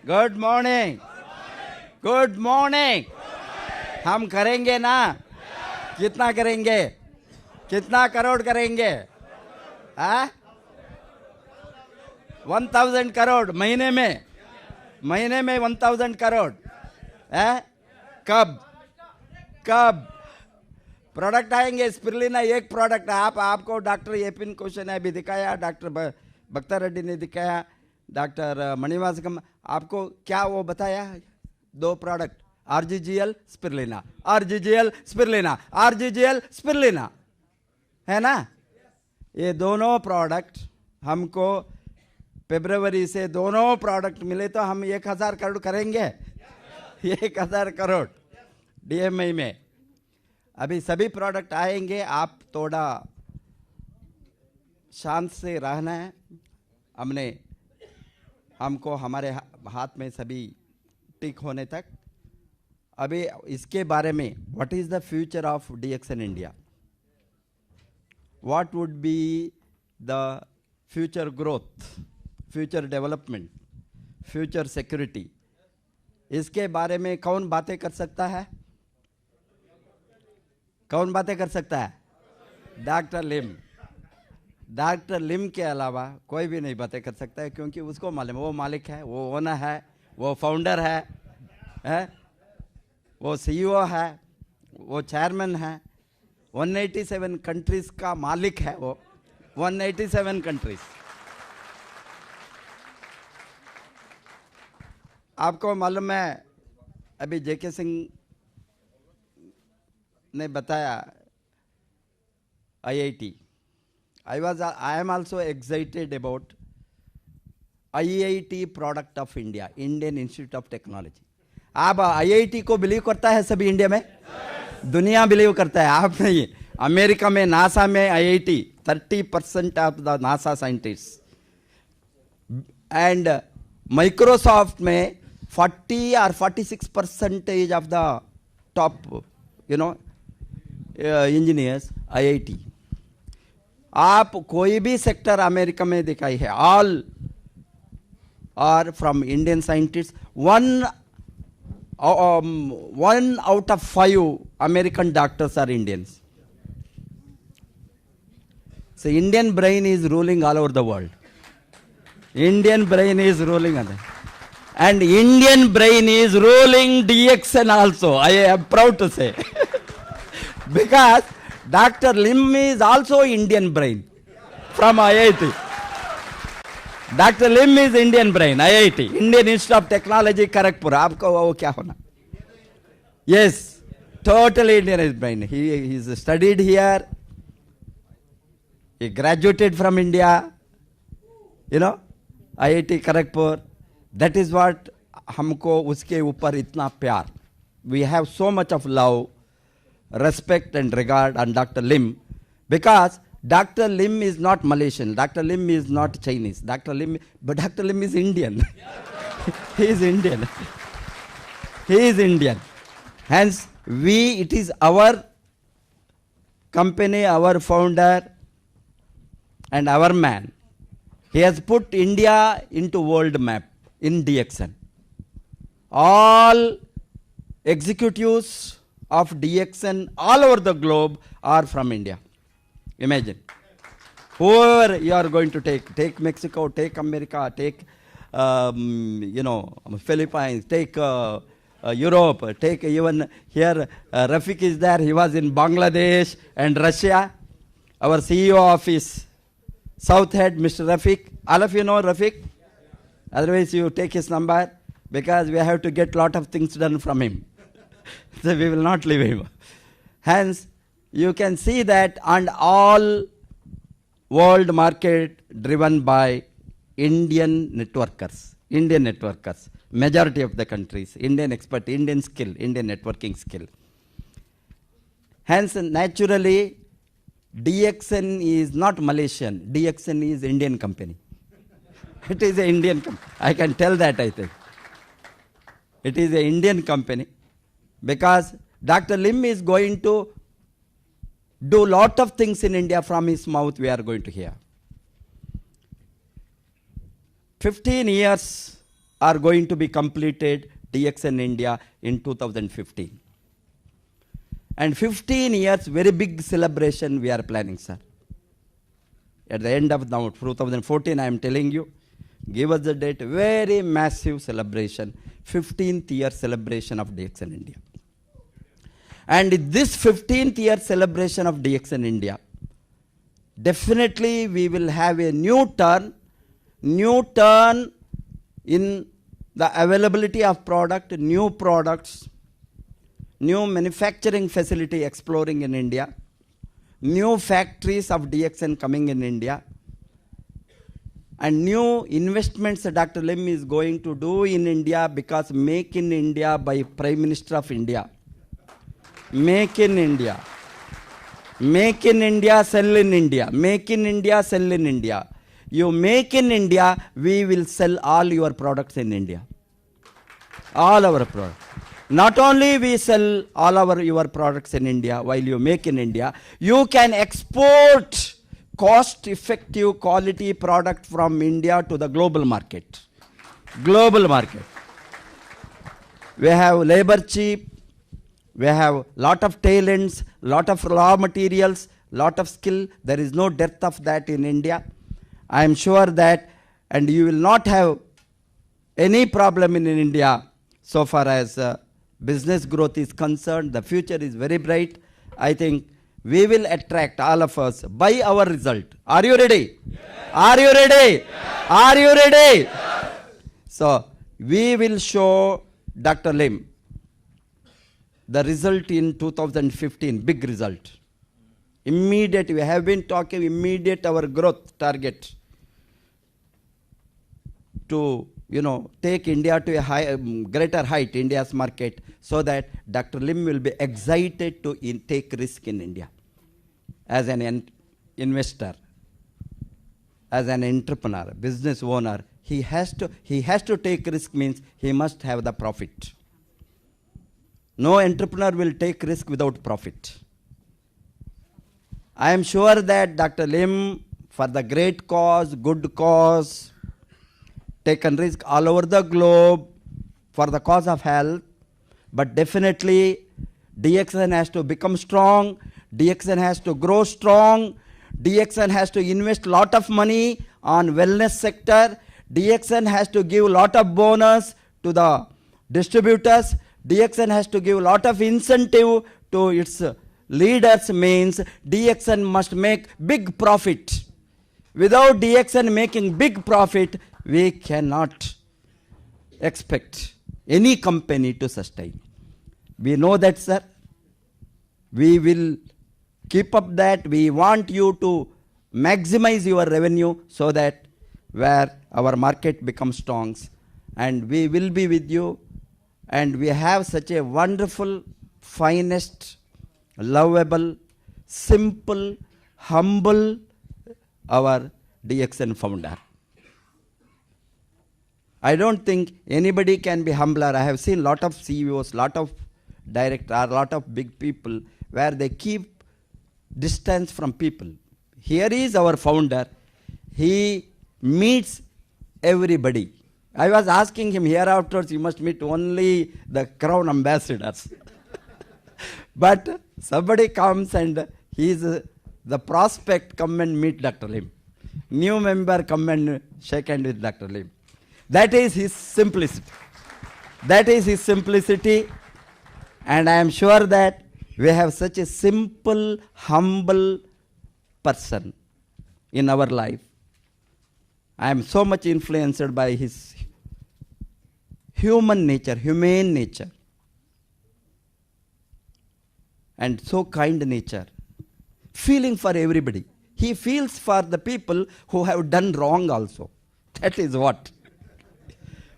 Good morning, good morning. हम करेंगे ना? कितना करेंगे? कितना करोड़ करेंगे? 1000 करोड़ महीने में, 1000 करोड़ है? कब कब प्रोडक्ट आएंगे? स्पिरुलिना एक प्रोडक्ट है। आपको डॉक्टर एपिन क्वेश्चन है अभी दिखाया, डॉक्टर बख्तर रेड्डी ने दिखाया, डॉक्टर मणिवासकम आपको क्या वो बताया? 2 product, RGGL spirulina, RGGL spirulina, RGGL spirulina, है ना? ये दोनों प्रोडक्ट हमको फरवरी से दोनों प्रोडक्ट मिले तो हम 1000 करोड़ करेंगे। 1000 करोड़ डीएमआई में। अभी सभी प्रोडक्ट आएंगे, आप थोड़ा शांत से रहना है। हमको हमारे हाथ में सभी टिक होने तक। अभी इसके बारे में what is the future of DXN India, what would be the future growth, future development, future security, इसके बारे में कौन बातें कर सकता है? कौन बातें कर सकता है? डॉक्टर लिम। डॉक्टर लिम के अलावा कोई भी नहीं बातें कर सकता है, क्योंकि उसको मालूम, वो मालिक है, वो ओनर है, वो फाउंडर है, वो सीईओ है, वो चेयरमैन है, 187 कंट्रीज का मालिक है वो, 187 कंट्रीज। आपको मालूम है अभी जेके सिंह ने बताया IIT. I am also excited about IIT product of India, Indian Institute of Technology. आप IIT को बिलीव करता है सभी इंडिया में? दुनिया बिलीव करता है, आप नहीं। अमेरिका में नासा में IIT 30% of the NASA scientist, and Microsoft में 40 or 46% of the top engineers IIT। आप कोई भी सेक्टर अमेरिका में दिखाई है, all are from Indian scientist. one out of 5 American doctors are Indians. So Indian brain is ruling all over the world. Indian brain is ruling on it. And Indian brain is ruling DXN also, I am proud to say. Because Dr. Lim is also Indian brain from IIT. Dr. Lim is Indian brain, IIT, Indian Institute of Technology, Kharagpur. आपको वो क्या होना? Yes, totally Indian brain. He's studied here. He graduated from India, IIT Kharagpur. That is what हमको उसके ऊपर इतना प्यार. We have so much of love, respect and regard on Dr. Lim, because Dr. Lim is not Malaysian, Dr. Lim is not Chinese, but Dr. Lim is Indian. He is Indian. He is Indian. Hence, it is our company, our founder and our man. He has put India into world map in DXN. All executives of DXN all over the globe are from India. Imagine. Whoever you are going to take Mexico, take America, take Philippines, take Europe, take even here Rafiq is there, he was in Bangladesh and Russia. Our CEO of his South Head, Mr. Rafiq. All of you know Rafiq? Otherwise you take his number, because we have to get lot of things done from him. So we will not leave him. Hence, you can see that, and all world market driven by Indian networkers. Majority of the countries, Indian expert, Indian skill, Indian networking skill. Hence, naturally, DXN is not Malaysian. DXN is Indian company. It is an Indian company. I can tell that, I think. It is an Indian company, because Dr. Lim is going to do lot of things in India. From his mouth we are going to hear. 15 years are going to be completed DXN India in 2015. And 15 years, very big celebration we are planning, sir. At the end of now, 2014, I am telling you, give us the date, very massive celebration, 15th year celebration of DXN India. And this 15th year celebration of DXN India, definitely we will have a new turn in the availability of product, new products, new manufacturing facility exploring in India, new factories of DXN coming in India, and new investments Dr. Lim is going to do in India, because Make in India by Prime Minister of India. Make in India. Make in India, sell in India. Make in India, sell in India. You make in India, we will sell all your products in India. All our products. Not only we sell all your products in India while you make in India, you can export cost-effective quality product from India to the global market. Global market. We have labor cheap. We have lot of talents, lot of raw materials, lot of skill. There is no dearth of that in India. I am sure that, and you will not have any problem in India so far as business growth is concerned. The future is very bright. I think we will attract all of us by our result. Are you ready? Yes. Are you ready? Yes. Are you ready? Yes. So we will show Dr. Lim the result in 2015, big result. Immediate, we have been talking immediate our growth target to, take India to a greater height, India's market, so that Dr. Lim will be excited to take risk in India as an investor, as an entrepreneur, business owner. He has to take risk, means he must have the profit. No entrepreneur will take risk without profit. I am sure that Dr. Lim, for the great cause, good cause, taken risk all over the globe for the cause of health, but definitely DXN has to become strong, DXN has to grow strong, DXN has to invest lot of money on wellness sector, DXN has to give lot of bonus to the distributors, DXN has to give a lot of incentive to its leaders, means DXN must make big profit. Without DXN making big profit, we cannot expect any company to sustain. We know that, sir. We will keep up that. We want you to maximize your revenue so that where our market becomes strong, and we will be with you. And we have such a wonderful, finest, lovable, simple, humble, our DXN founder. I don't think anybody can be humbler. I have seen lot of CEOs, lot of directors, lot of big people where they keep distance from people. Here is our founder. He meets everybody. I was asking him, hereafter you must meet only the crown ambassadors. But somebody comes and he is the prospect, come and meet Dr. Lim. New member, come and shake hand with Dr. Lim. That is his simplicity. That is his simplicity. And I am sure that we have such a simple, humble person in our life. I am so much influenced by his human nature, humane nature, and so kind nature, feeling for everybody. He feels for the people who have done wrong also. That is what.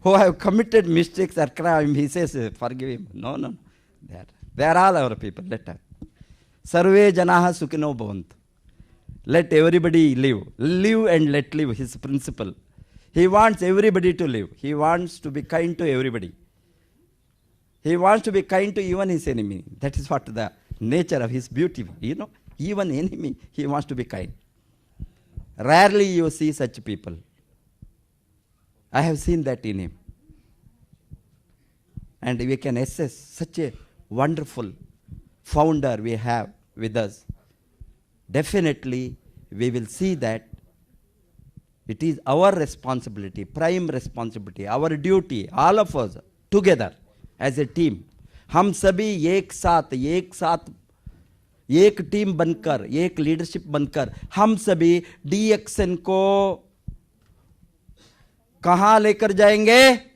Who have committed mistakes or crime, he says, forgive him. No. They are all our people. Let us. Sarve janaha sukhino bhavantu. Let everybody live. Live and let live, his principle. He wants everybody to live. He wants to be kind to everybody. He wants to be kind to even his enemy. That is what the nature of his beauty. Even enemy, he wants to be kind. Rarely you see such people. I have seen that in him. and we can assess such a wonderful founder we have with us, definitely we will see that it is our responsibility, prime responsibility, our duty, all of us together as a team. हम सभी एक साथ एक team बनकर, एक leadership बनकर हम सभी DXN को कहां लेकर जाएंगे?